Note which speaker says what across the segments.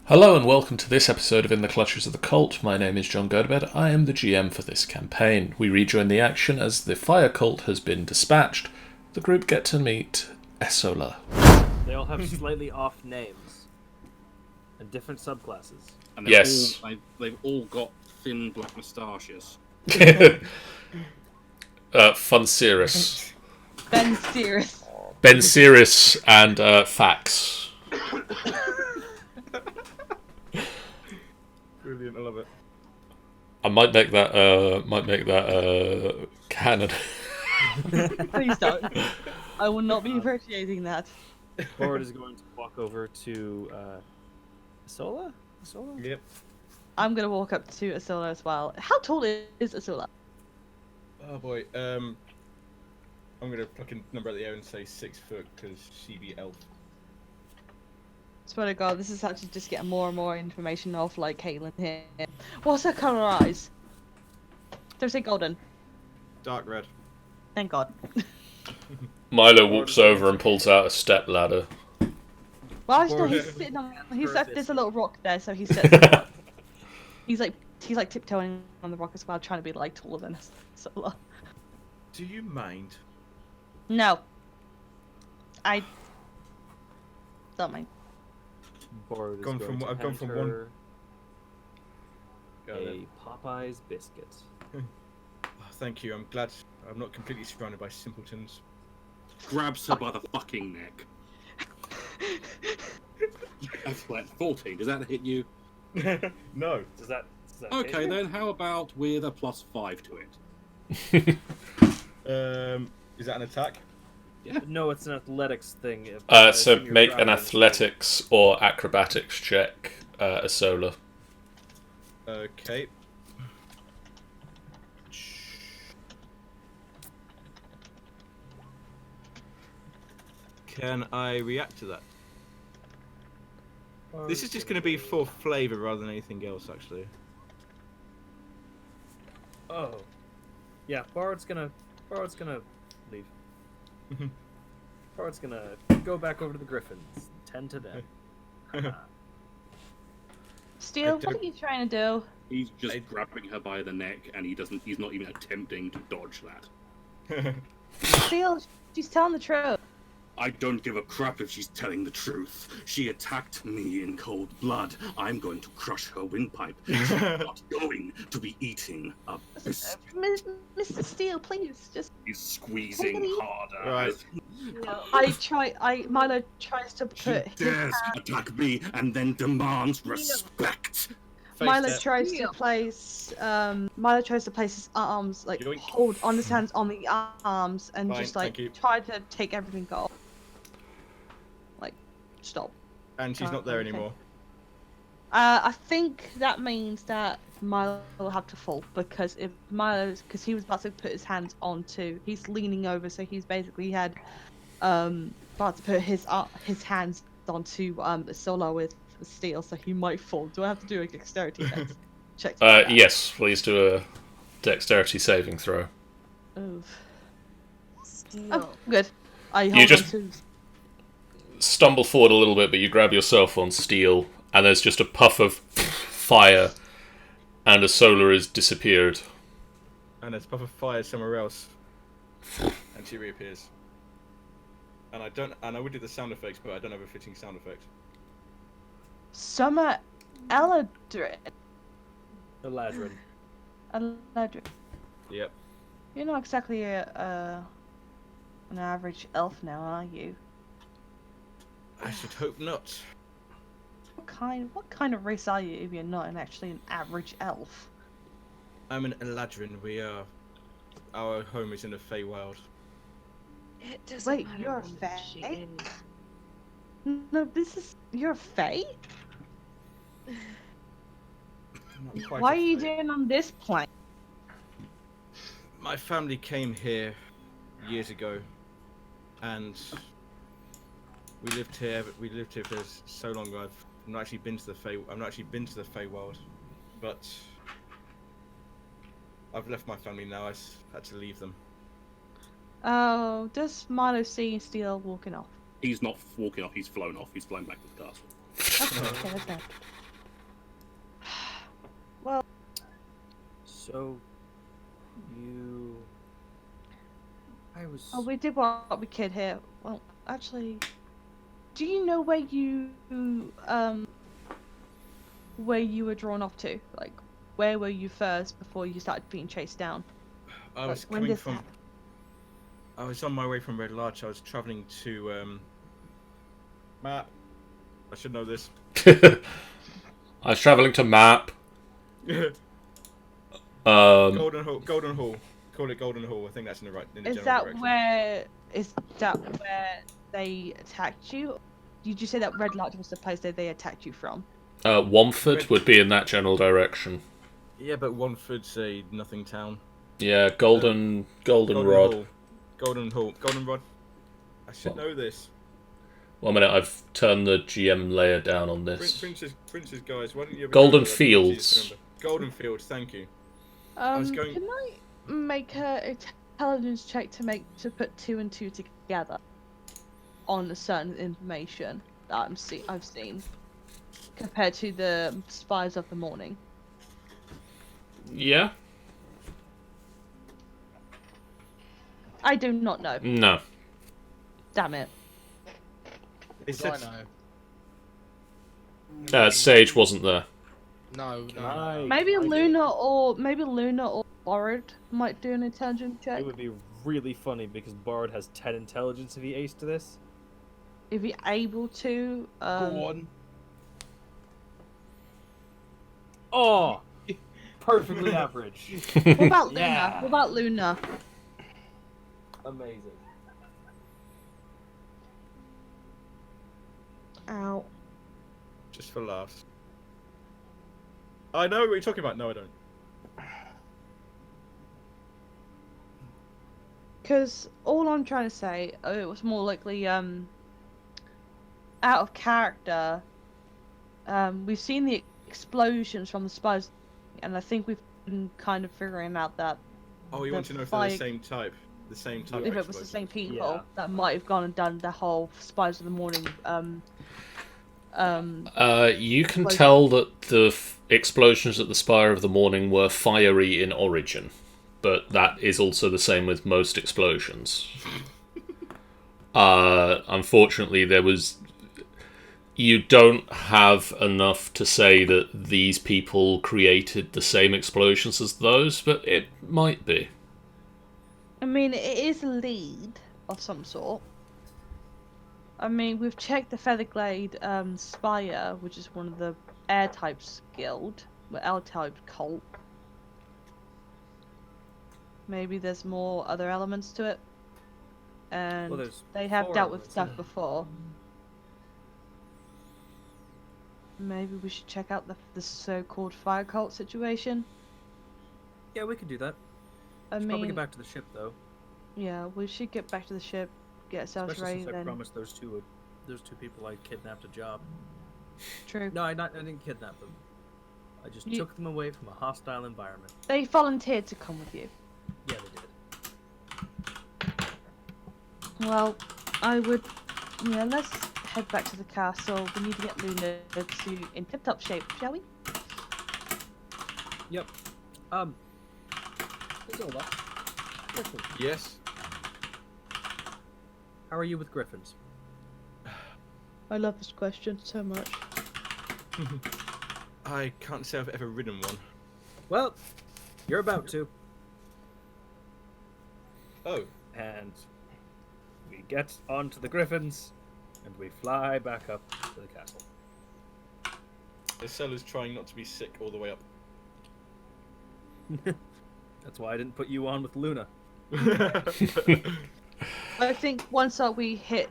Speaker 1: Hello and welcome to this episode of In the Clutches of the Cult. My name is John Gerdebed. I am the GM for this campaign. We rejoin the action as the fire cult has been dispatched. The group get to meet Esola.
Speaker 2: They all have slightly off names and different subclasses.
Speaker 3: And
Speaker 1: Yes.
Speaker 3: they've all got thin black moustaches.
Speaker 1: Funciris.
Speaker 4: Ben Sears.
Speaker 1: Benciris and Fax.
Speaker 3: Brilliant, I love it.
Speaker 1: I might make that canon.
Speaker 4: Please don't. I will not be appreciating that.
Speaker 2: Board is going to walk over to Esola? Esola?
Speaker 3: Yep.
Speaker 4: I'm gonna walk up to Esola as well. How tall is Esola?
Speaker 5: Oh boy, I'm gonna fucking number out the air and say 6 foot because she be elf.
Speaker 4: Swear to God, this is actually just getting more and more information of like Caitlin here. What's her colour eyes? Don't say golden.
Speaker 5: Dark red.
Speaker 4: Thank God.
Speaker 1: Milo walks over and pulls out a step ladder.
Speaker 4: Well, actually, no,
Speaker 5: Or-
Speaker 4: he's sitting on. He's like, there's a little rock there, so he sits. on it. He's like tiptoeing on the rock as well, trying to be like taller than Esola.
Speaker 5: Do you mind?
Speaker 4: No. I don't mind.
Speaker 2: Board is
Speaker 5: Gone
Speaker 2: going
Speaker 5: from-
Speaker 2: to
Speaker 5: I've gone
Speaker 2: hand
Speaker 5: from
Speaker 2: her
Speaker 5: Got it.
Speaker 2: a Popeye's biscuit.
Speaker 5: Oh, thank you. I'm glad I'm not completely surrounded by simpletons.
Speaker 3: Grabs her by the fucking neck. That's like 14. Does that hit you?
Speaker 5: No.
Speaker 2: Does that
Speaker 3: Okay, then how about with a +5 to it?
Speaker 5: Is that an attack?
Speaker 2: No, it's an athletics thing.
Speaker 1: So make an athletics or acrobatics check, Esola.
Speaker 5: Okay. Can I react to that? This is just going to be for flavour rather than anything else, actually.
Speaker 2: Oh. Yeah, Bard's gonna leave. Bard's gonna go back over to the Griffins. Tend to them.
Speaker 4: Steel, what are you trying to do?
Speaker 3: He's just grabbing her by the neck, and he's not even attempting to dodge that.
Speaker 4: Steel, she's telling the truth.
Speaker 3: I don't give a crap if she's telling the truth. She attacked me in cold blood. I'm going to crush her windpipe. She's not going to be eating a biscuit.
Speaker 4: Mr. Steel, please, just.
Speaker 3: He's squeezing
Speaker 4: Really?
Speaker 3: harder.
Speaker 4: Right. Milo tries to
Speaker 3: She
Speaker 4: put his
Speaker 3: dares
Speaker 4: hand.
Speaker 3: attack me and then demands respect.
Speaker 4: Milo
Speaker 5: Face
Speaker 4: tries to place. Milo tries to place his arms, like
Speaker 5: Yoink.
Speaker 4: hold on his hands on the arms, and
Speaker 5: Fine,
Speaker 4: just like
Speaker 5: thank you.
Speaker 4: try to take everything off. Like, stop.
Speaker 5: And she's not there
Speaker 4: Okay.
Speaker 5: anymore.
Speaker 4: I think that means that Milo will have to fall because because he was about to put his hands onto, he's leaning over, so he's basically had about to put his hands onto Esola with Steel, so he might fall. Do I have to do a dexterity check? to do that?
Speaker 1: Yes, please do a dexterity saving throw.
Speaker 4: Oof.
Speaker 6: Steel.
Speaker 4: Oh, good. I hold
Speaker 1: just-
Speaker 4: on to.
Speaker 1: Stumble forward a little bit, but you grab yourself on steel, and there's just a puff of fire, and Esola is disappeared.
Speaker 5: And there's a puff of fire somewhere else. And she reappears. And I would do the sound effects, but I don't have a fitting sound effect.
Speaker 4: Summer Eladrin.
Speaker 2: Eladrin.
Speaker 4: Eladrin.
Speaker 5: Yep.
Speaker 4: You're not exactly an average elf now, are you?
Speaker 5: I should hope not.
Speaker 4: What kind of race are you if you're not actually an average elf?
Speaker 5: I'm an eladrin. Our home is in the Feywild.
Speaker 6: It doesn't
Speaker 4: Wait,
Speaker 6: matter
Speaker 4: you're a
Speaker 6: what she
Speaker 4: fae?
Speaker 6: is.
Speaker 4: No, you're a fae?
Speaker 5: Not quite
Speaker 4: Why
Speaker 5: a
Speaker 4: are you
Speaker 5: Fey.
Speaker 4: doing on this plane?
Speaker 5: My family came here years ago, and we lived here. We lived here for so long. I've not actually been to the Feywild, but I've left my family now. I had to leave them.
Speaker 4: Oh, does Milo see Steel walking off?
Speaker 3: He's not walking off, he's flown off. He's flown back to the castle.
Speaker 4: Okay, that's fine. Well,
Speaker 2: So, you... I was...
Speaker 4: we did what we could here. Well, actually, do you know where you were drawn off to? Like, where were you first before you started being chased down?
Speaker 5: I was
Speaker 4: when
Speaker 5: coming
Speaker 4: this
Speaker 5: from. I was on my way from Red Larch. I was travelling to. Matt, I should know this.
Speaker 1: I was travelling to Map.
Speaker 5: Golden Hall. Golden Hall. Call it Golden Hall. I think that's in the
Speaker 4: Is
Speaker 5: general
Speaker 4: that
Speaker 5: direction.
Speaker 4: where they attacked you? Did you say that Red Larch was the place that they attacked you from?
Speaker 1: Womford would be in that general direction.
Speaker 5: Yeah, but Womford's a nothing town.
Speaker 1: Yeah, Golden Rod.
Speaker 5: Hall. Golden Hall. Golden Rod. I should know this.
Speaker 1: 1 minute, I've turned the GM layer down on this.
Speaker 5: Princess guys, why don't you...
Speaker 1: Golden Fields.
Speaker 5: Golden Fields, thank you.
Speaker 4: Can I make an intelligence check to put 2 and 2 together on a certain information that I've seen compared to the spies of the morning?
Speaker 1: Yeah?
Speaker 4: I do not know.
Speaker 1: No.
Speaker 4: Damn it.
Speaker 5: They
Speaker 7: Do I
Speaker 5: said...
Speaker 7: know?
Speaker 1: Sage wasn't there.
Speaker 7: No.
Speaker 4: Maybe Luna or Borrowed might do an intelligence check
Speaker 2: It would be really funny because Bard has 10 intelligence if he aced this.
Speaker 4: if you're able to.
Speaker 7: Go on.
Speaker 2: Oh! Perfectly average.
Speaker 4: What about Luna?
Speaker 2: Yeah.
Speaker 4: What about Luna?
Speaker 2: Amazing.
Speaker 4: Ow.
Speaker 5: Just for laughs. I know what you're talking about. No, I don't.
Speaker 4: Because all I'm trying to say, it was more likely out of character. We've seen the explosions from the spies, and I think we've been kind of figuring out that
Speaker 5: Oh, you want to know if they're the same type? The same type
Speaker 4: if
Speaker 5: of
Speaker 4: it was the
Speaker 5: explosion.
Speaker 4: same people
Speaker 2: Yeah.
Speaker 4: that might have gone and done the whole spies of the morning.
Speaker 1: You can tell that the explosions at the Spire of the Morning were fiery in origin, but that is also the same with most explosions. Unfortunately, you don't have enough to say that these people created the same explosions as those, but it might be.
Speaker 4: I mean, it is a lead of some sort. I mean, we've checked the Featherglade Spire, which is one of the air types guild, the L type cult. Maybe there's more other elements to it, and
Speaker 2: Well, there's
Speaker 4: they have
Speaker 2: 4
Speaker 4: dealt with
Speaker 2: elements,
Speaker 4: stuff
Speaker 2: yeah.
Speaker 4: before. Maybe we should check out the so-called fire cult situation.
Speaker 2: Yeah, we could do that.
Speaker 4: I
Speaker 2: Should probably
Speaker 4: mean,
Speaker 2: get back to the ship, though.
Speaker 4: yeah, we should get back to the ship, get ourselves
Speaker 2: Especially
Speaker 4: ready.
Speaker 2: since I
Speaker 4: Then
Speaker 2: promised those two people I kidnapped a job.
Speaker 4: true.
Speaker 2: No, I didn't kidnap them. I just
Speaker 4: You-
Speaker 2: took them away from a hostile environment.
Speaker 4: They volunteered to come with you.
Speaker 2: Yeah, they did.
Speaker 4: Well, I would. Yeah, let's head back to the castle. We need to get Luna in tip-top shape, shall we?
Speaker 2: Yep. Esola, Griffin,
Speaker 5: Yes.
Speaker 2: how are you with griffins?
Speaker 4: I love this question so much.
Speaker 5: I can't say I've ever ridden one.
Speaker 2: Well, you're about to.
Speaker 5: Oh.
Speaker 2: And we get onto the griffins, and we fly back up to the castle.
Speaker 5: Esola's trying not to be sick all the way up.
Speaker 2: That's why I didn't put you on with Luna.
Speaker 4: I think once we get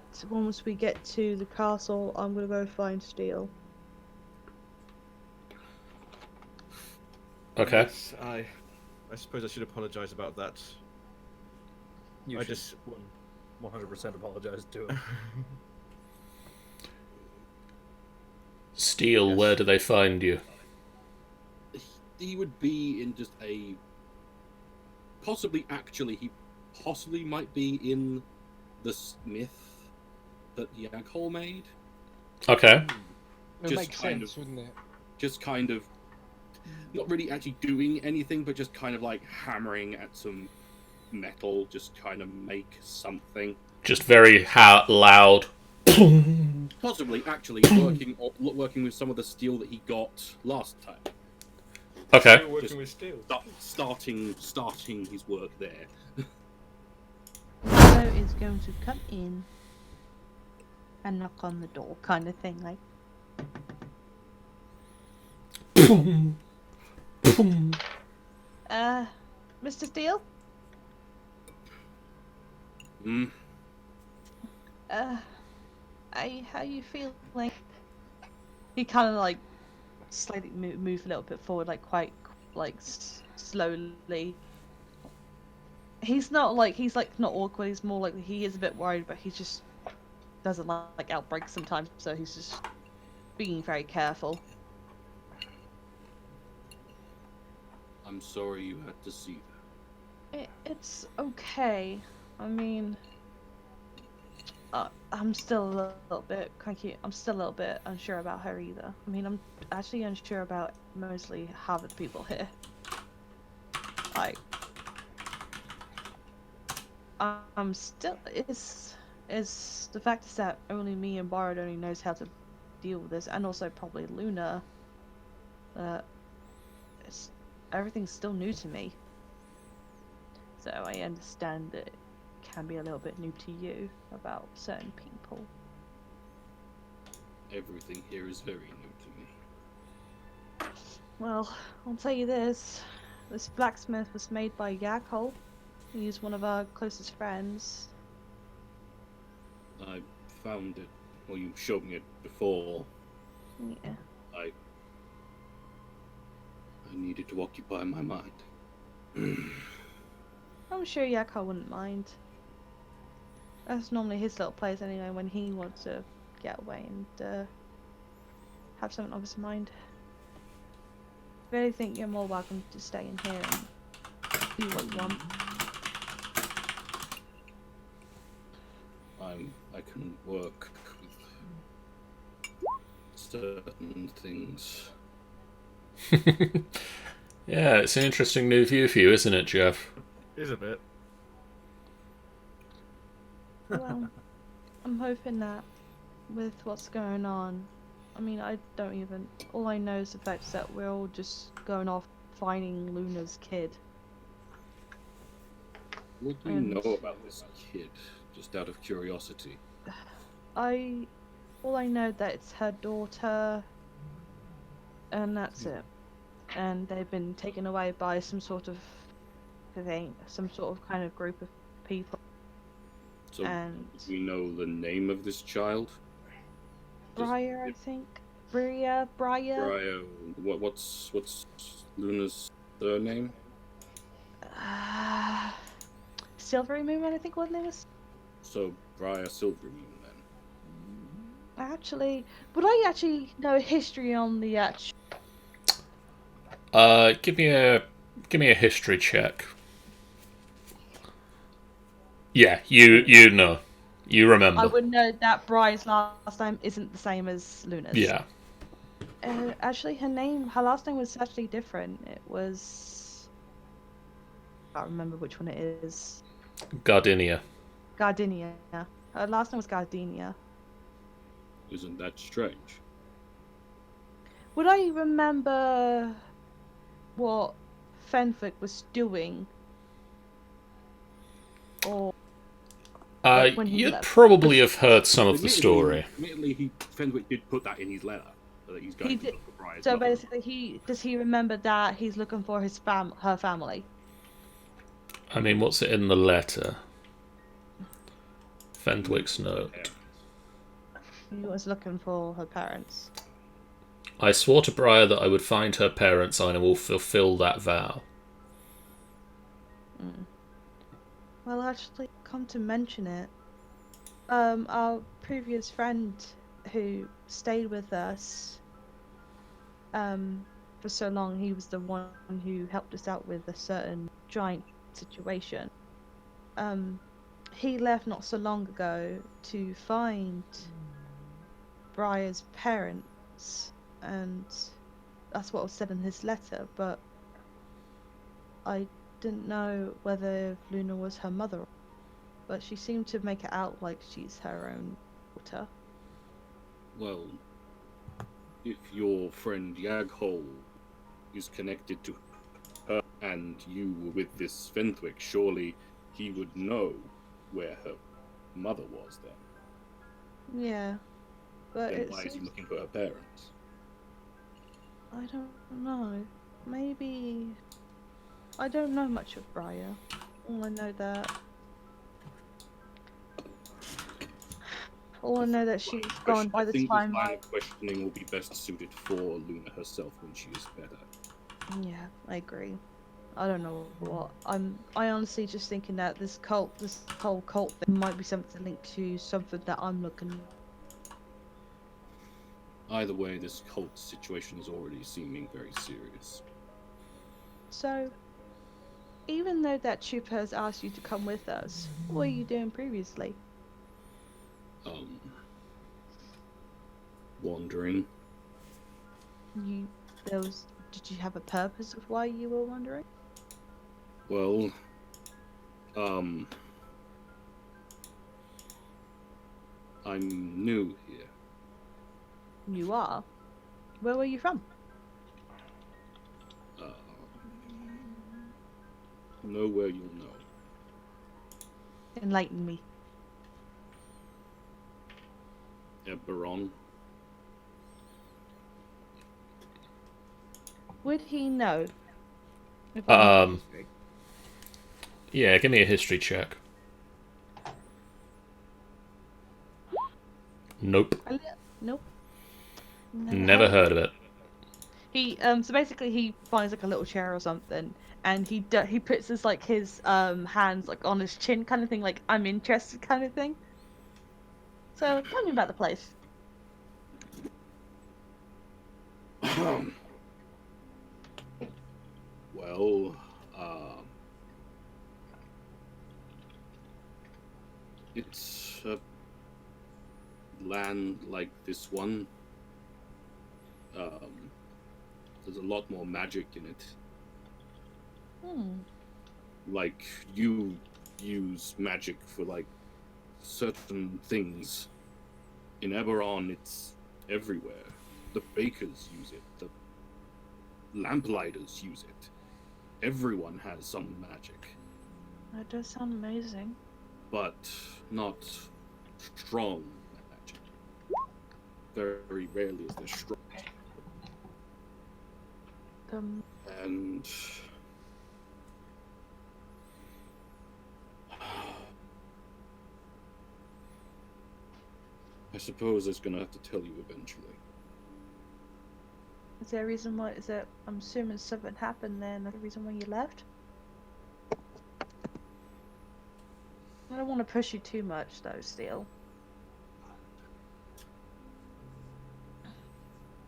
Speaker 4: to the castle, I'm gonna go find Steel.
Speaker 1: Okay.
Speaker 5: Yes, I suppose I should apologise about that.
Speaker 2: You
Speaker 5: I
Speaker 2: should
Speaker 5: just-
Speaker 2: 100% apologize to him.
Speaker 1: Steel,
Speaker 5: Yes.
Speaker 1: where do they find you?
Speaker 3: He would be in just a he possibly might be in the smith that Yaghol made.
Speaker 1: Okay.
Speaker 7: It
Speaker 3: Just
Speaker 7: makes
Speaker 3: kind
Speaker 7: sense, wouldn't it?
Speaker 3: Just kind of not really actually doing anything, but just kind of like hammering at some metal, just kind of make something.
Speaker 1: Just very loud.
Speaker 3: Possibly, actually, working with some of the steel that he got last time.
Speaker 1: Okay.
Speaker 5: Still working
Speaker 3: Just
Speaker 5: with steel.
Speaker 3: Starting his work there.
Speaker 4: Milo is going to come in and knock on the door, kind of thing, like. Mr. Steele?
Speaker 3: Hmm.
Speaker 4: How you feeling? He kind of like slightly move a little bit forward, like quite like slowly. He's not not awkward. He's more like he is a bit worried, but he just doesn't like outbreaks sometimes, so he's just being very careful.
Speaker 3: I'm sorry you had to see that.
Speaker 4: It's okay. I mean, I'm still a little bit cranky. I'm still a little bit unsure about her either. I mean, I'm actually unsure about mostly half of the people here. Like, I'm still. It's the fact is that only me and Bard only knows how to deal with this, and also probably Luna. Everything's still new to me. So I understand that it can be a little bit new to you about certain people.
Speaker 3: Everything here is very new to me.
Speaker 4: Well, I'll tell you this. This blacksmith was made by Yakol. He's one of our closest friends.
Speaker 3: I found it. Well, you showed me it before.
Speaker 4: Yeah.
Speaker 3: I needed to occupy my mind.
Speaker 4: I'm sure Yakol wouldn't mind. That's normally his little place anyway when he wants to get away and have something on his mind. If anything, you're more welcome to stay in here and do what you want.
Speaker 3: I can work with certain things.
Speaker 1: Yeah, it's an interesting new view for you, isn't it, Jeff?
Speaker 5: Is a bit.
Speaker 4: Well, I'm hoping that with what's going on, I mean, all I know is the fact that we're all just going off finding Luna's kid.
Speaker 3: What do you know about this kid, just out of curiosity?
Speaker 4: All I know that it's her daughter, and that's it. And they've been taken away by some sort of kind of group of people.
Speaker 3: So,
Speaker 4: And
Speaker 3: do we know the name of this child?
Speaker 4: Briar, I think. Briar.
Speaker 3: Briar. What's Luna's surname?
Speaker 4: Silvery Moon, I think what her name is.
Speaker 3: So, Briar Silvermoon, then.
Speaker 4: Actually, would I actually know history on the actual?
Speaker 1: Give me a history check. Yeah, you know. You remember.
Speaker 4: I would know that Briar's last name isn't the same as Luna's.
Speaker 1: Yeah.
Speaker 4: Actually, her last name was actually different. It was... I can't remember which one it is.
Speaker 1: Gardinia.
Speaker 4: Gardinia. Her last name was Gardinia.
Speaker 3: Isn't that strange?
Speaker 4: Would I remember what Fenwick was doing? Or... when he
Speaker 1: You'd
Speaker 4: left?
Speaker 1: probably have heard some of the story.
Speaker 3: Admittedly, Fenwick did put that in his letter, that he's going to look for Briar's
Speaker 4: So
Speaker 3: mother.
Speaker 4: basically, does he remember that he's looking for her family?
Speaker 1: I mean, what's it in the letter? Fenwick's note.
Speaker 4: He was looking for her parents.
Speaker 1: I swore to Briar that I would find her parents and I will fulfill that vow.
Speaker 4: Well, actually, come to mention it, our previous friend who stayed with us for so long, he was the one who helped us out with a certain giant situation. He left not so long ago to find Briar's parents, and that's what was said in his letter, but I didn't know whether Luna was her mother. But she seemed to make it out like she's her own daughter.
Speaker 3: Well, if your friend Yaghol is connected to her and you were with this Fenthwick, surely he would know where her mother was then.
Speaker 4: Yeah, but
Speaker 3: Then
Speaker 4: it
Speaker 3: why is he
Speaker 4: seems...
Speaker 3: looking for her parents?
Speaker 4: I don't know. Maybe... I don't know much of Briar. All I know that... All I know that she's gone by
Speaker 3: I
Speaker 4: the
Speaker 3: think
Speaker 4: time
Speaker 3: this line
Speaker 4: I...
Speaker 3: of questioning will be best suited for Luna herself when she is better.
Speaker 4: Yeah, I agree. I don't know what. I honestly just thinking that this whole cult thing might be something linked to something that I'm looking...
Speaker 3: Either way, this cult situation is already seeming very serious.
Speaker 4: So, even though that trooper has asked you to come with us, what were you doing previously?
Speaker 3: Wandering.
Speaker 4: Did you have a purpose of why you were wandering?
Speaker 3: Well, I'm new here.
Speaker 4: You are? Where were you from?
Speaker 3: Nowhere you'll know.
Speaker 4: Enlighten me.
Speaker 3: Eberron.
Speaker 4: Would he know? If
Speaker 1: Yeah, give me a history check. Nope.
Speaker 4: Nope.
Speaker 1: Never heard of it.
Speaker 4: He so basically he finds like a little chair or something, and he puts his hands like on his chin kind of thing, like I'm interested kind of thing. So tell me about the place.
Speaker 3: Well, it's a land like this one. There's a lot more magic in it. Like, you use magic for, like, certain things. In Eberron, it's everywhere. The bakers use it. The lamplighters use it. Everyone has some magic.
Speaker 4: That does sound amazing.
Speaker 3: But not strong magic. Very rarely is there strong. And I suppose I was gonna have to tell you eventually.
Speaker 4: Is there a reason why? Is there? I'm assuming something happened then. That's the reason why you left. I don't want to push you too much, though. Still.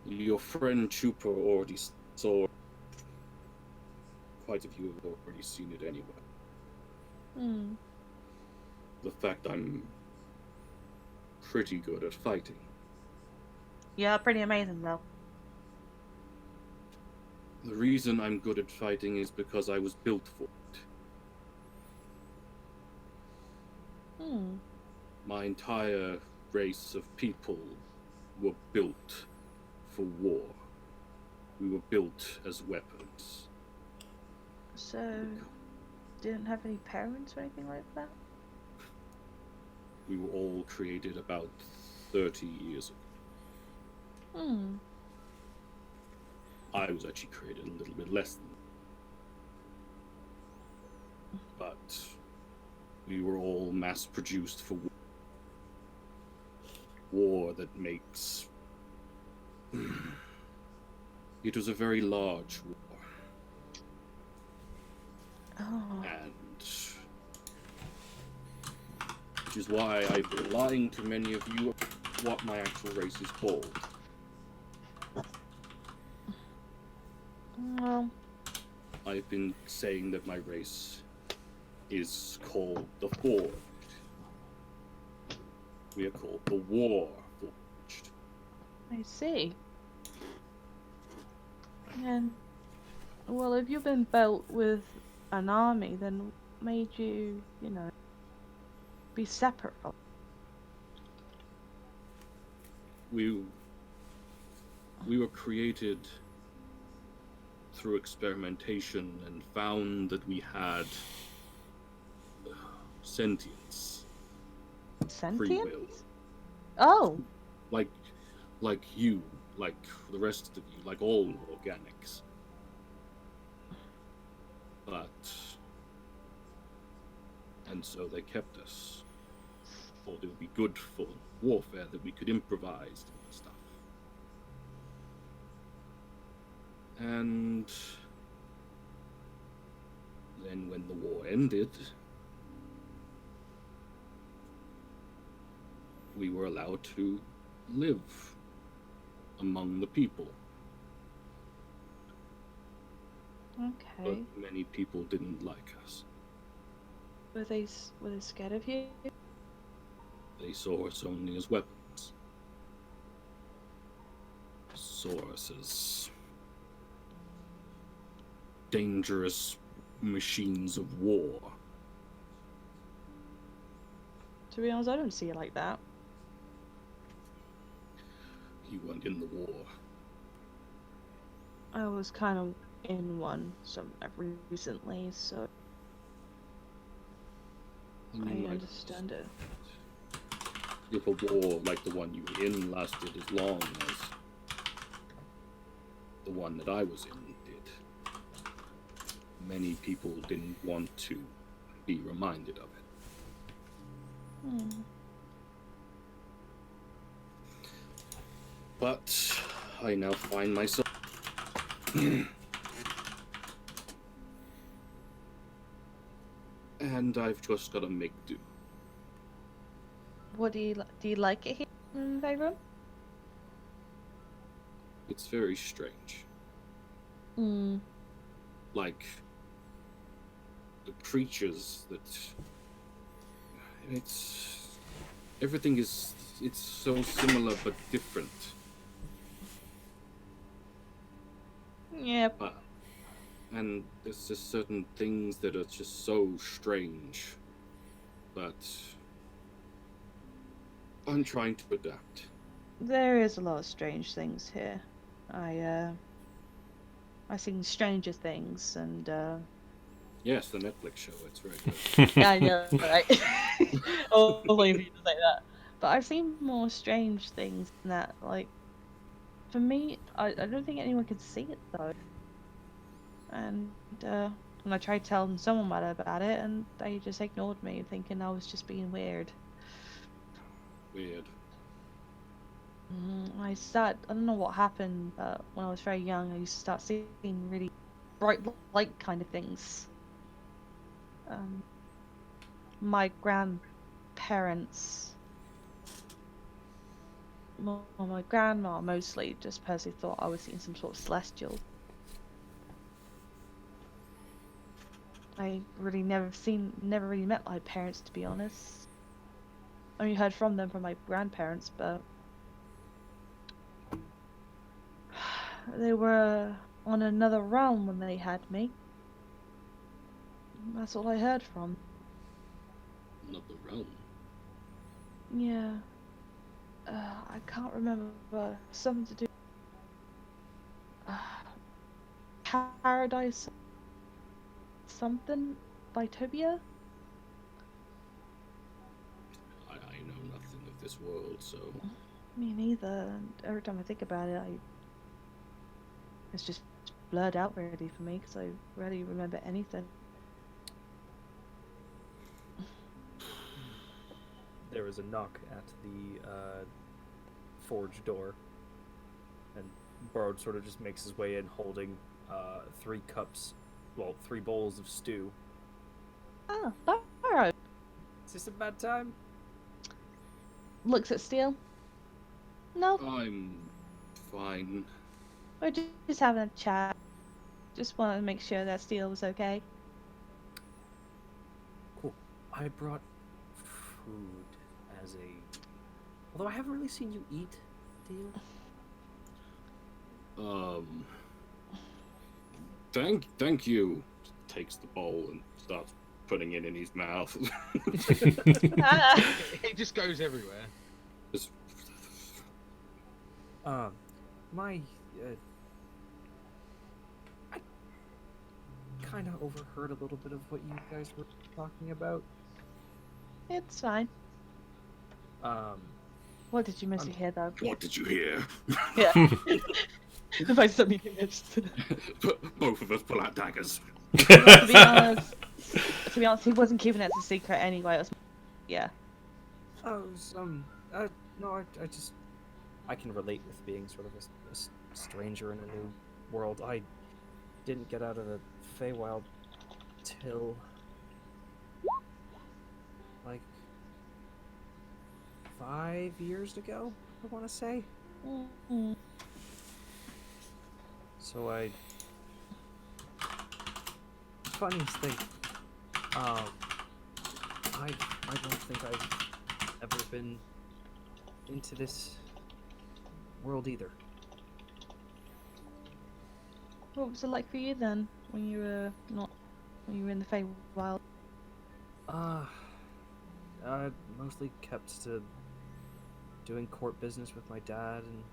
Speaker 3: Your friend Chupa already saw. Quite a few have already seen it anyway. The fact I'm pretty good at fighting.
Speaker 4: Yeah, pretty amazing though.
Speaker 3: The reason I'm good at fighting is because I was built for it. My entire race of people were built for war. We were built as weapons.
Speaker 4: So, didn't have any parents or anything like that?
Speaker 3: We were all created about 30 years ago. I was actually created a little bit less than that. But we were all mass-produced for war. War that makes... It was a very large war. And which is why I've been lying to many of you what my actual race is called.
Speaker 4: Well,
Speaker 3: I've been saying that my race is called the Forged. We are called the War Forged.
Speaker 4: I see. And well, if you've been built with an army, then what made you, be separate from?
Speaker 3: We were created through experimentation and found that we had sentience, free will,
Speaker 4: Sentience? Oh,
Speaker 3: like you, like the rest of you, like all organics. And so they kept us. Thought it would be good for warfare that we could improvise and stuff. And then when the war ended, we were allowed to live among the people.
Speaker 4: okay.
Speaker 3: But many people didn't like us.
Speaker 4: Were they scared of you?
Speaker 3: They saw us only as weapons. Saw us as dangerous machines of war.
Speaker 4: To be honest, I don't see it like that.
Speaker 3: You weren't in the war.
Speaker 4: I was kind of in one recently, so I understand it.
Speaker 3: If a war like the one you were in lasted as long as the one that I was in did, many people didn't want to be reminded of it. But I now find myself and I've just got to make do.
Speaker 4: What do you like it here in Veyron?
Speaker 3: It's very strange. Like the creatures everything is so similar but different.
Speaker 4: Yeah.
Speaker 3: And there's just certain things that are just so strange. But I'm trying to adapt.
Speaker 4: There is a lot of strange things here. I seen Stranger Things and
Speaker 3: Yes, the Netflix show, it's very good.
Speaker 4: yeah, I know, right? Oh, only for you to say that. But I've seen more strange things than that. Like, for me, I don't think anyone could see it though. And when I tried telling someone about it, and they just ignored me, thinking I was just being weird.
Speaker 3: Weird.
Speaker 4: I don't know what happened, but when I was very young, I used to start seeing really bright light kind of things. My grandparents, well, my grandma mostly, just personally thought I was seeing some sort of celestial. I really never really met my parents, to be honest. Only heard from them from my grandparents, but they were on another realm when they had me. That's all I heard from.
Speaker 3: Another realm.
Speaker 4: Yeah. I can't remember. Something to do. Paradise. Something. Bitopia?
Speaker 3: I know nothing of this world, so.
Speaker 4: Me neither. And every time I think about it, it's just blurred out already for me because I rarely remember anything.
Speaker 2: There was a knock at the forge door, and Borrowed sort of just makes his way in holding 3 bowls of stew.
Speaker 4: Ah, Barrow.
Speaker 2: Is this a bad time?
Speaker 4: Looks at Steel. No,
Speaker 3: I'm fine.
Speaker 4: we're just having a chat. Just wanted to make sure that Steel was okay.
Speaker 2: Cool. I brought food as a... Although I haven't really seen you eat, Deal.
Speaker 3: Thank you. Takes the bowl and starts putting it in his mouth.
Speaker 7: It just goes everywhere.
Speaker 3: Just-
Speaker 2: My, I kind of overheard a little bit of what you guys were talking about.
Speaker 4: It's fine. What did you miss to hear, though?
Speaker 3: What did you hear?
Speaker 4: Yeah. If I suddenly missed.
Speaker 3: Both of us pull out daggers.
Speaker 4: To be honest, he wasn't keeping it as a secret anyway. It was, yeah.
Speaker 2: Oh, no, I just, I can relate with being sort of a stranger in a new world. I didn't get out of the Feywild till, like, 5 years ago, I want to say.
Speaker 4: Mm-hmm.
Speaker 2: So funniest thing, I don't think I've ever been into this world either.
Speaker 4: What was it like for you then, when you were in the Feywild?
Speaker 2: I mostly kept to doing court business with my dad and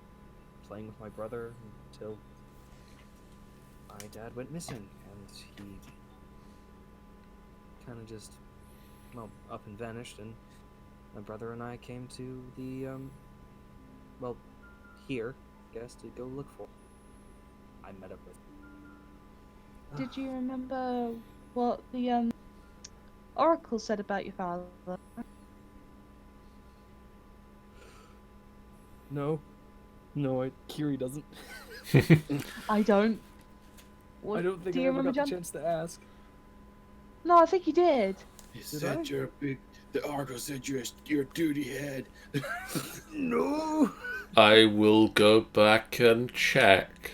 Speaker 2: playing with my brother until my dad went missing, and he kind of just, well, up and vanished, and my brother and I came to the, well, here, I guess, to go look for him. I met up with him.
Speaker 4: Did you remember what the Oracle said about your father?
Speaker 2: No, Kiri doesn't.
Speaker 4: I don't.
Speaker 2: I don't think
Speaker 4: do
Speaker 2: I
Speaker 4: you
Speaker 2: ever
Speaker 4: remember,
Speaker 2: got
Speaker 4: John?
Speaker 2: the chance to ask.
Speaker 4: No, I think you did.
Speaker 3: He
Speaker 2: Did
Speaker 3: said
Speaker 2: I?
Speaker 3: you're a big. The Argo said you're a duty head.
Speaker 2: No.
Speaker 1: I will go back and check.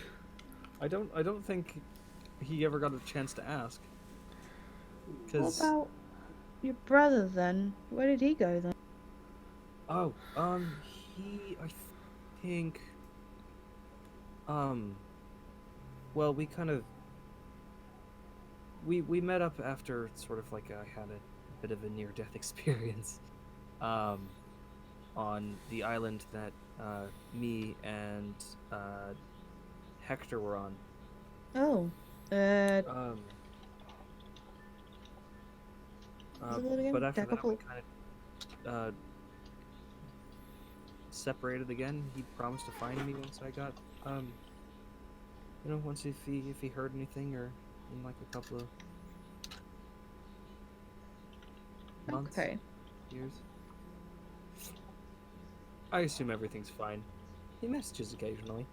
Speaker 2: I don't think he ever got a chance to ask.
Speaker 4: What
Speaker 2: 'Cause
Speaker 4: about your brother then? Where did he go then?
Speaker 2: oh, he I think well, we kind of we met up after sort of like I had a bit of a near-death experience on the island that me and Hector were on.
Speaker 4: Oh,
Speaker 2: Um,
Speaker 4: Say that again?
Speaker 2: but after that, we
Speaker 4: Decapult?
Speaker 2: kind of separated again. He promised to find me once I got, once if he heard anything, or in like a couple of months,
Speaker 4: okay.
Speaker 2: years. I assume everything's fine. He messages occasionally.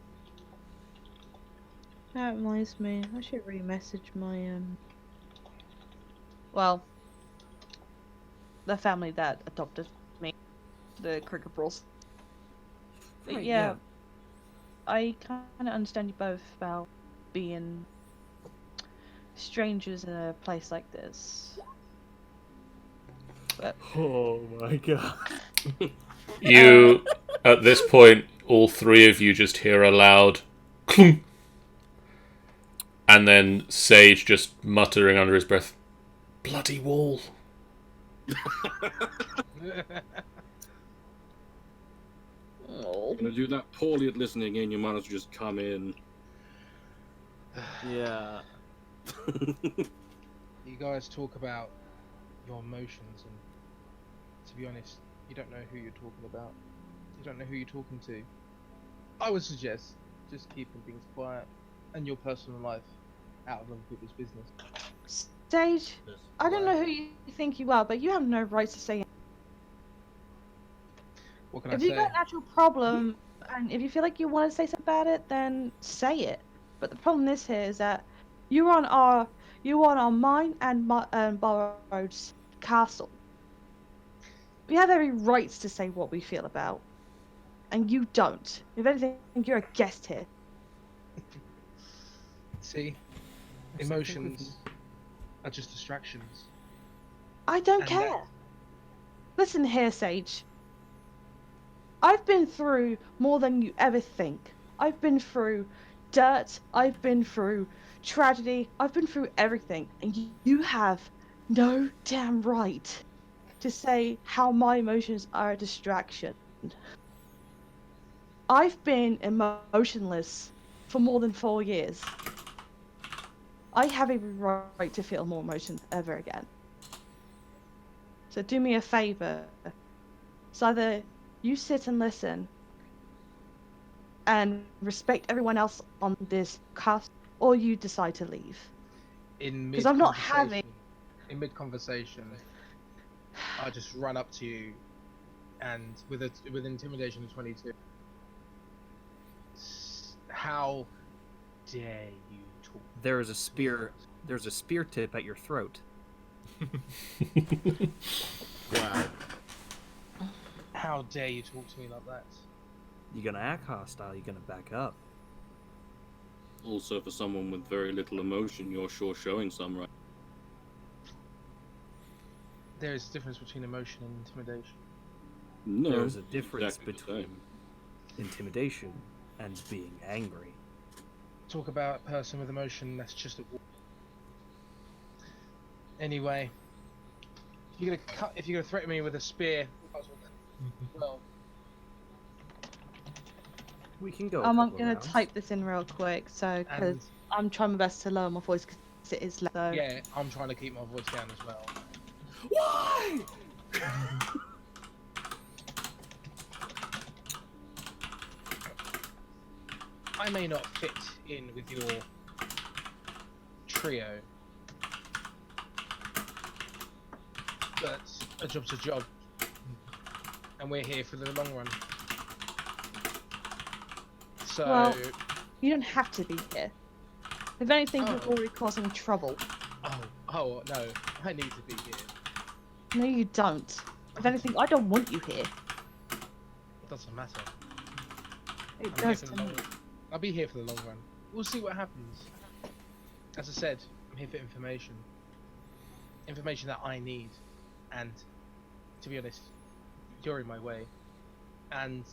Speaker 4: That reminds me, I should re-message my well, the family that adopted me, the Cricket Brawls. But
Speaker 2: Right,
Speaker 4: yeah, I kind of understand you both about being strangers in a place like this. But
Speaker 2: Oh my god.
Speaker 1: You, at this point, all three of you just hear a loud clunk. And then Sage just muttering under his breath, "Bloody wall."
Speaker 4: oh,
Speaker 3: Gonna do that poorly at listening in. You might as well just come in.
Speaker 2: Yeah.
Speaker 7: You guys talk about your emotions, and to be honest, you don't know who you're talking about. You don't know who you're talking to. I would suggest just keeping things quiet and your personal life out of other people's business.
Speaker 4: Sage, I don't know who you think you are, but you have no right to say.
Speaker 7: What can
Speaker 4: If
Speaker 7: I
Speaker 4: you
Speaker 7: say?
Speaker 4: got an actual problem, and if you feel like you want to say something about it, then say it. But the problem here is that you're on our mine and borrowed castle. We have every right to say what we feel about, and you don't. If anything, you're a guest here.
Speaker 7: See, emotions are just distractions.
Speaker 4: I don't
Speaker 7: And
Speaker 4: care.
Speaker 7: that-
Speaker 4: Listen here, Sage. I've been through more than you ever think. I've been through dirt. I've been through tragedy. I've been through everything, and you have no damn right to say how my emotions are a distraction. I've been emotionless for more than 4 years. I have every right to feel more emotion ever again. So do me a favor. It's either you sit and listen and respect everyone else on this cast, or you decide to leave.
Speaker 7: In
Speaker 4: 'Cause I'm not having-
Speaker 7: in mid conversation, I just run up to you, and with intimidation of 22. How dare you talk?
Speaker 2: There's a spear tip at your throat.
Speaker 5: Wow.
Speaker 7: How dare you talk to me like that?
Speaker 2: You gonna act hostile, you gonna back up.
Speaker 3: Also, for someone with very little emotion, you're sure showing some, right?
Speaker 7: There is a difference between emotion and intimidation.
Speaker 3: No.
Speaker 2: There's a difference
Speaker 3: exactly the
Speaker 2: between
Speaker 3: same.
Speaker 2: intimidation and being angry.
Speaker 7: Talk about a person with emotion, that's just a... Anyway, if you're gonna threaten me with a spear, well,
Speaker 2: We can go.
Speaker 4: I'm
Speaker 2: couple of
Speaker 4: gonna
Speaker 2: rounds.
Speaker 4: type this in real quick, so because
Speaker 7: and
Speaker 4: I'm trying my best to lower my voice because it is low.
Speaker 7: yeah, I'm trying to keep my voice down as well.
Speaker 3: Why?
Speaker 7: I may not fit in with your trio, but a job's a job, and we're here for the long run. So,
Speaker 4: Well- You don't have to be here. If anything, you're
Speaker 7: Oh.
Speaker 4: already causing trouble.
Speaker 7: oh no, I need to be here.
Speaker 4: No, you don't. If anything, I don't want you here.
Speaker 7: It doesn't matter.
Speaker 4: It
Speaker 7: I'm here
Speaker 4: does
Speaker 7: for
Speaker 4: to
Speaker 7: the
Speaker 4: me.
Speaker 7: long. I'll be here for the long run. We'll see what happens. As I said, I'm here for information. Information that I need, and to be honest, you're in my way, and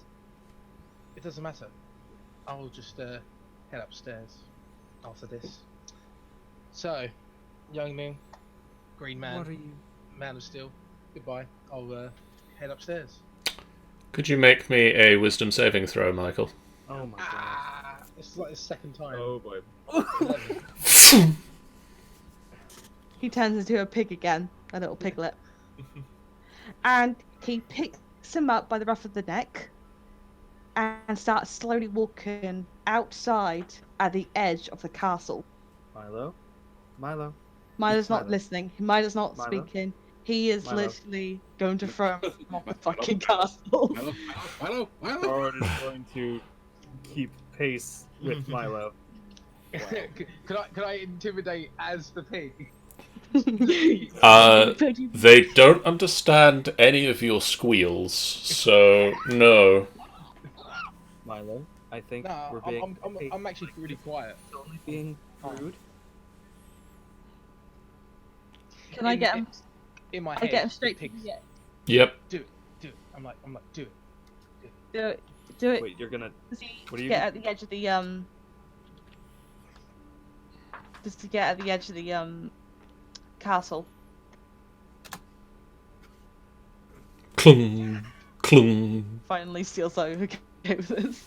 Speaker 7: it doesn't matter. I'll just head upstairs after this. So, youngling, green man,
Speaker 2: What are you?
Speaker 7: man of steel, goodbye. I'll head upstairs.
Speaker 1: Could you make me a wisdom saving throw, Michael?
Speaker 2: Oh my god.
Speaker 7: It's like the second time.
Speaker 3: Oh boy.
Speaker 7: 11.
Speaker 4: He turns into a pig again, a little piglet. And he picks him up by the ruff of the neck and starts slowly walking outside at the edge of the castle.
Speaker 2: Milo.
Speaker 4: Milo's not
Speaker 2: Milo.
Speaker 4: listening. Milo's not
Speaker 2: Milo.
Speaker 4: speaking. He is
Speaker 2: Milo.
Speaker 4: literally going to throw him off the fucking castle.
Speaker 3: Milo.
Speaker 2: Bard is going to keep pace with Milo.
Speaker 7: Could I intimidate as the pig?
Speaker 1: They don't understand any of your squeals, so no.
Speaker 2: Milo, I think
Speaker 7: No,
Speaker 2: we're being
Speaker 7: I'm actually really quiet.
Speaker 2: only being rude.
Speaker 4: Can I get him?
Speaker 7: In my
Speaker 4: I
Speaker 7: head?
Speaker 4: get him straight to
Speaker 7: pigs,
Speaker 4: the edge.
Speaker 1: Yep.
Speaker 7: Do it. I'm like, do it.
Speaker 4: Do it. Do it.
Speaker 2: Wait, you're gonna.
Speaker 4: Does he
Speaker 2: what do you
Speaker 4: get
Speaker 2: do?
Speaker 4: at the edge of the Just to get at the edge of the castle.
Speaker 1: Clung, clung.
Speaker 4: Finally, Steel's okay with this.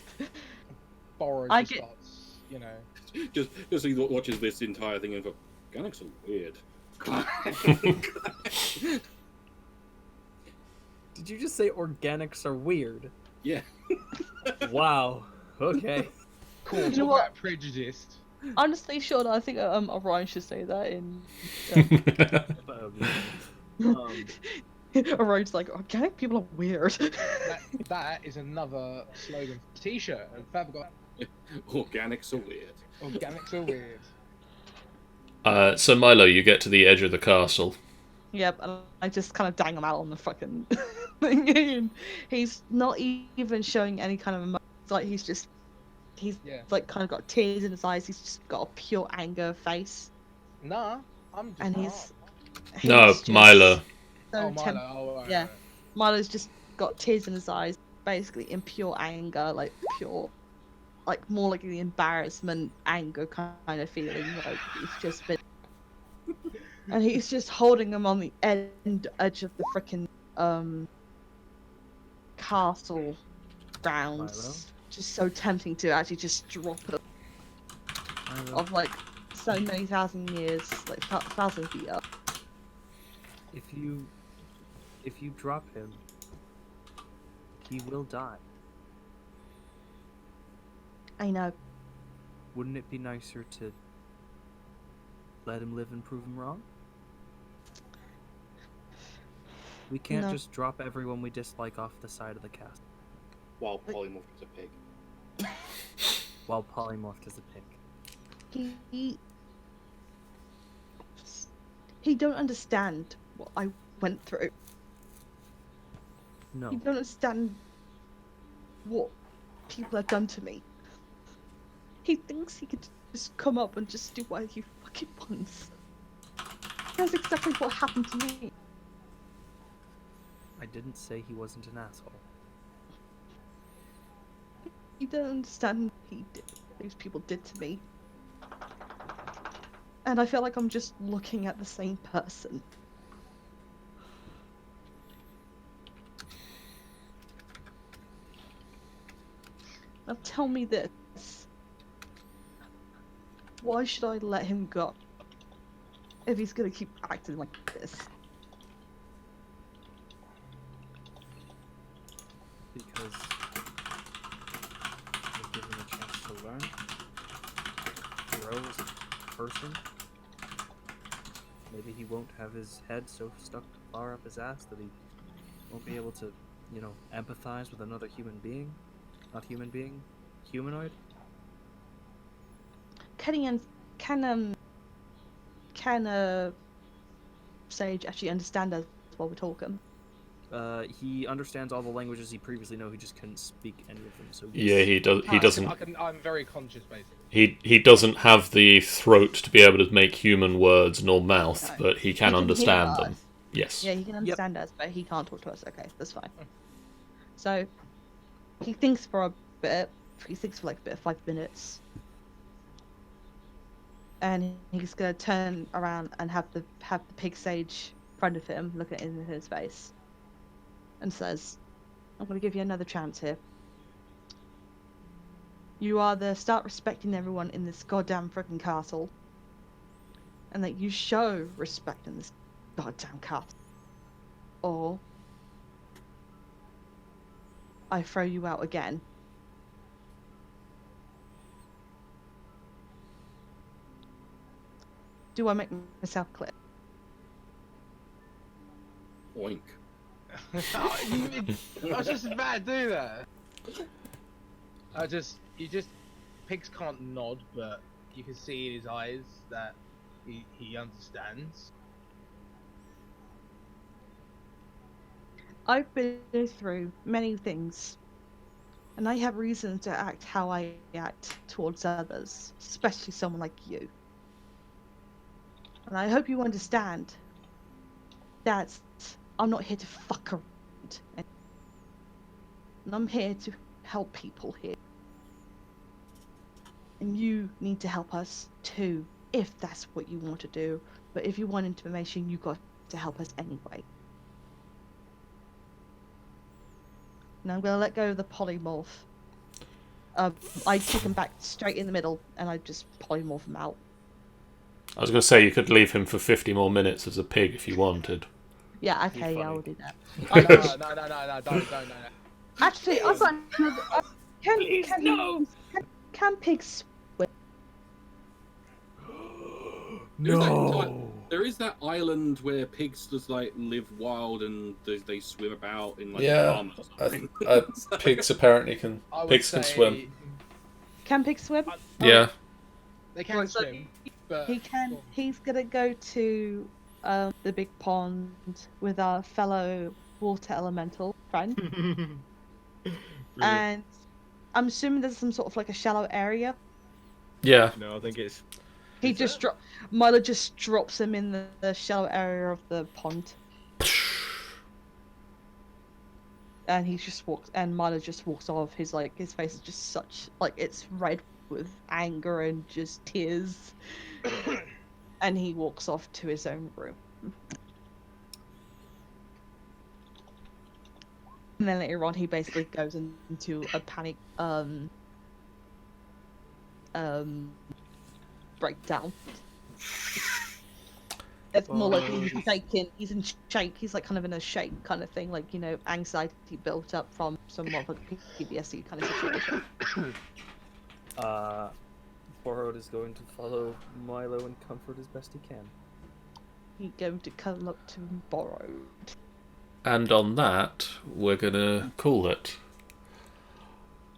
Speaker 7: Borrow
Speaker 4: I
Speaker 7: just
Speaker 4: get-
Speaker 7: starts, you know.
Speaker 3: Just so he watches this entire thing and go, organics are weird.
Speaker 2: Did you just say organics are weird?
Speaker 3: Yeah.
Speaker 2: Wow. Okay.
Speaker 7: Cool.
Speaker 4: You know
Speaker 7: Talk
Speaker 4: what?
Speaker 7: about prejudiced.
Speaker 4: Honestly, Sean, I think Orion should say that in. Orion's like, organic people are weird.
Speaker 7: That is another slogan for T-shirt. And Fab got
Speaker 3: Organics are weird.
Speaker 7: organics are weird.
Speaker 1: So Milo, you get to the edge of the castle.
Speaker 4: Yep, and I just kind of dang him out on the fucking thing. And he's not even showing any kind of emotion. It's like he's
Speaker 7: Yeah.
Speaker 4: like kind of got tears in his eyes. He's just got a pure anger face.
Speaker 7: Nah, I'm just.
Speaker 4: And he's
Speaker 1: No,
Speaker 4: just
Speaker 1: Milo.
Speaker 4: so
Speaker 7: Oh,
Speaker 4: temp-
Speaker 7: Milo. Oh, right,
Speaker 4: yeah.
Speaker 7: right.
Speaker 4: Milo's just got tears in his eyes, basically in pure anger, like pure like more like the embarrassment, anger kind of feeling. Like he's just been, and he's just holding him on the edge of the freaking castle grounds. Just so tempting to actually just drop it of like so many thousand years, like 1,000 feet up.
Speaker 2: If you drop him, he will die.
Speaker 4: I know.
Speaker 2: Wouldn't it be nicer to let him live and prove him wrong? We can't
Speaker 4: No.
Speaker 2: just drop everyone we dislike off the side of the castle
Speaker 3: While polymorphed as a pig.
Speaker 2: while polymorphed as a pig.
Speaker 4: He don't understand what I went through.
Speaker 2: No.
Speaker 4: He don't understand what people have done to me. He thinks he could just come up and just do what he fucking wants. That's exactly what happened to me.
Speaker 2: I didn't say he wasn't an asshole.
Speaker 4: You don't understand what those people did to me. And I feel like I'm just looking at the same person. Now tell me this. Why should I let him go? If he's gonna keep acting like this.
Speaker 2: Because we'll give him a chance to learn, grow as a person. Maybe he won't have his head so stuck far up his ass that he won't be able to, empathize with another human being. Not human being, humanoid.
Speaker 4: Can Sage actually understand us while we're talking?
Speaker 2: He understands all the languages he previously knew. He just couldn't speak any of them. So
Speaker 1: Yeah, he does. He doesn't.
Speaker 7: I'm very conscious, basically.
Speaker 1: He doesn't have the throat to be able to make human words nor mouth,
Speaker 4: No.
Speaker 1: but he can
Speaker 4: He can
Speaker 1: understand
Speaker 4: hear
Speaker 1: them.
Speaker 4: us.
Speaker 1: Yes.
Speaker 4: Yeah, he can understand us, but he can't talk to us. Okay, that's fine. So he thinks for a bit. He thinks for like a bit of 5 minutes, and he's gonna turn around and have the pig sage in front of him, looking in his face, and says, "I'm gonna give you another chance here. You either start respecting everyone in this goddamn freaking castle, and that you show respect in this goddamn castle, or I throw you out again." Do I make myself clear?
Speaker 3: Oink.
Speaker 7: I was just about to do that. Pigs can't nod, but you can see in his eyes that he understands.
Speaker 4: I've been through many things, and I have reason to act how I act towards others, especially someone like you. And I hope you understand that I'm not here to fuck around. And I'm here to help people here. And you need to help us too, if that's what you want to do. But if you want information, you got to help us anyway. Now I'm gonna let go of the polymorph. I kick him back straight in the middle, and I just polymorph him out.
Speaker 1: I was going to say you could leave him for 50 more minutes as a pig if you wanted.
Speaker 4: Yeah, okay, yeah,
Speaker 2: funny.
Speaker 4: I'll do that.
Speaker 7: No, don't.
Speaker 4: Actually, I've got another. Can pigs swim?
Speaker 3: There is that island where pigs just like live wild and they swim about in like
Speaker 1: Yeah,
Speaker 3: farms or something.
Speaker 1: pigs apparently can.
Speaker 7: I would
Speaker 1: Pigs can
Speaker 7: say
Speaker 1: swim.
Speaker 4: Can pigs swim?
Speaker 1: Yeah.
Speaker 7: They can
Speaker 4: Right, so
Speaker 7: swim, but
Speaker 4: He can. He's gonna go to the big pond with our fellow water elemental friend, and I'm assuming there's some sort of like a shallow area.
Speaker 1: Yeah.
Speaker 5: No, I think it's.
Speaker 4: He just Milo just drops him in the shallow area of the pond, and he just walks, and Milo just walks off. His face is just it's red with anger and just tears, and he walks off to his own room. And then later on, he basically goes into a panic breakdown. It's more like he's shaking. He's in shake. He's kind of in a shake kind of thing, anxiety built up from some more of a PTSD kind of situation.
Speaker 2: Borrowed is going to follow Milo and comfort as best he can.
Speaker 4: He's going to cuddle up to Borrowed.
Speaker 1: And on that, we're gonna call it.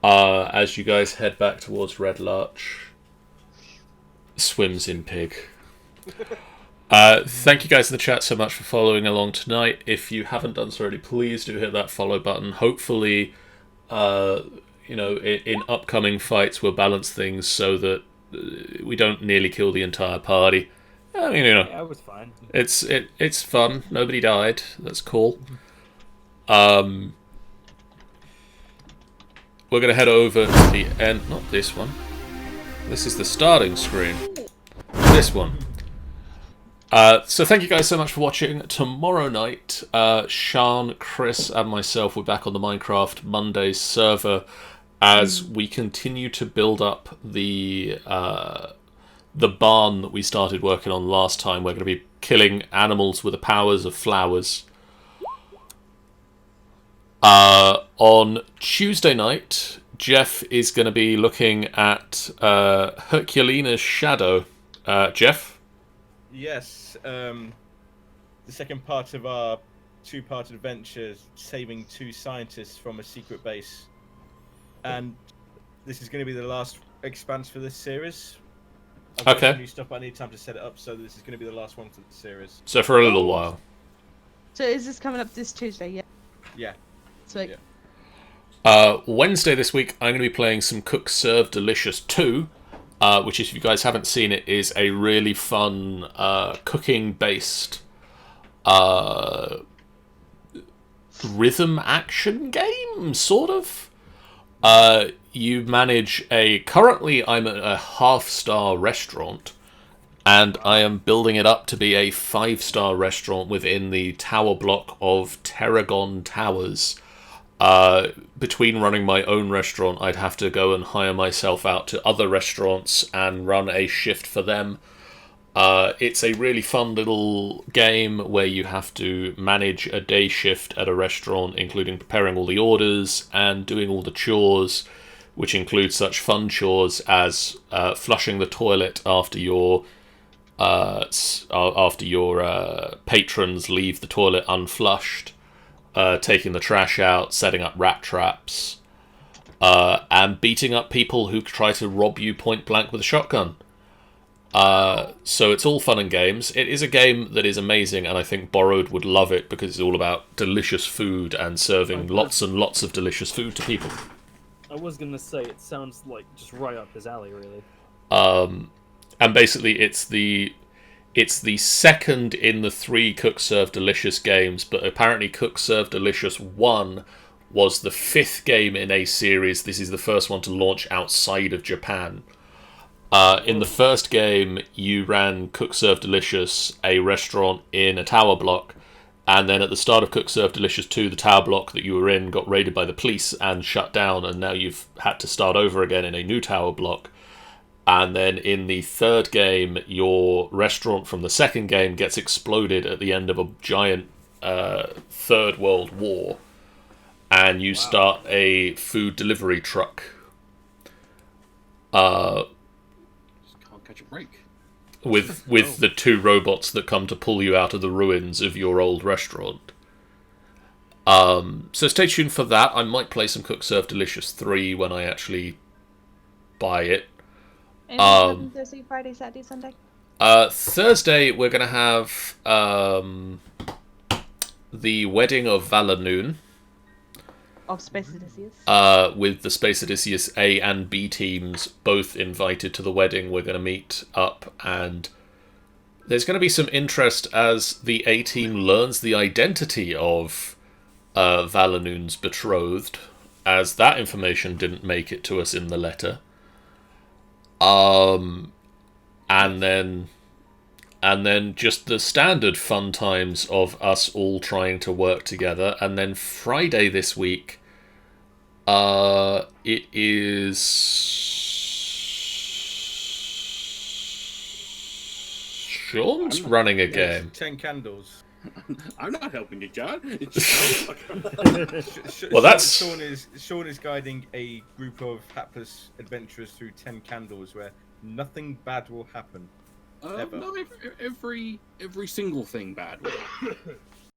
Speaker 1: As you guys head back towards Red Larch, swims in pig. Thank you guys in the chat so much for following along tonight. If you haven't done so already, please do hit that follow button. Hopefully, in upcoming fights, we'll balance things so that we don't nearly kill the entire party. I mean,
Speaker 2: Yeah, it was fine.
Speaker 1: It's fun. Nobody died. That's cool. We're gonna head over to the end. Not this one. This is the starting screen. This one. So thank you guys so much for watching. Tomorrow night, Sean, Chris, and myself will be back on the Minecraft Mondays server as we continue to build up the barn that we started working on last time. We're going to be killing animals with the powers of flowers. On Tuesday night, Jeff is going to be looking at Herculina's Shadow. Jeff?
Speaker 5: Yes, the second part of our two-part adventure, saving two scientists from a secret base. And this is going to be the last expanse for this series. I've got some new stuff, but I need time to set it up, so this is going to be the last one for the series.
Speaker 1: So for a little while.
Speaker 4: So is this coming up this Tuesday? Yeah.
Speaker 5: Yeah.
Speaker 4: Sweet.
Speaker 5: Yeah.
Speaker 1: Wednesday this week, I'm going to be playing some Cook Serve Delicious 2. Which, if you guys haven't seen it, is a really fun cooking-based rhythm action game, sort of. You manage currently I'm at a half-star restaurant, and I am building it up to be a 5-star restaurant within the tower block of Terragon Towers. Between running my own restaurant, I'd have to go and hire myself out to other restaurants and run a shift for them. It's a really fun little game where you have to manage a day shift at a restaurant, including preparing all the orders and doing all the chores, which include such fun chores as flushing the toilet after your patrons leave the toilet unflushed. Taking the trash out, setting up rat traps, and beating up people who try to rob you point blank with a shotgun. So it's all fun and games. It is a game that is amazing, and I think Borrowed would love it because it's all about delicious food and serving lots and lots of delicious food to people.
Speaker 2: I was gonna say, it sounds like just right up his alley, really.
Speaker 1: And basically it's the second in the 3 Cook Serve Delicious games, but apparently Cook Serve Delicious 1 was the 5th game in a series. This is the first one to launch outside of Japan. In the first game, you ran Cook Serve Delicious, a restaurant in a tower block, and then at the start of Cook Serve Delicious 2, the tower block that you were in got raided by the police and shut down, and now you've had to start over again in a new tower block. And then in the third game, your restaurant from the second game gets exploded at the end of a giant Third World War. And you start a food delivery truck.
Speaker 3: Just can't catch a break.
Speaker 1: With the 2 robots that come to pull you out of the ruins of your old restaurant. So stay tuned for that. I might play some Cook Serve Delicious 3 when I actually buy it.
Speaker 4: Thursday, Friday, Saturday, Sunday?
Speaker 1: Thursday, we're going to have the wedding of Valanoon.
Speaker 4: Of Space Odysseus.
Speaker 1: With the Space Odysseus A and B teams both invited to the wedding. We're going to meet up, and there's going to be some interest as the A team learns the identity of Valanoon's betrothed, as that information didn't make it to us in the letter. And then just the standard fun times of us all trying to work together. And then Friday this week, it is Sean's running a game.
Speaker 5: 10 candles.
Speaker 3: I'm not helping you, John.
Speaker 1: Well, that's
Speaker 5: Sean is guiding a group of hapless adventurers through 10 candles where nothing bad will happen. Ever.
Speaker 3: No, every single thing bad will happen.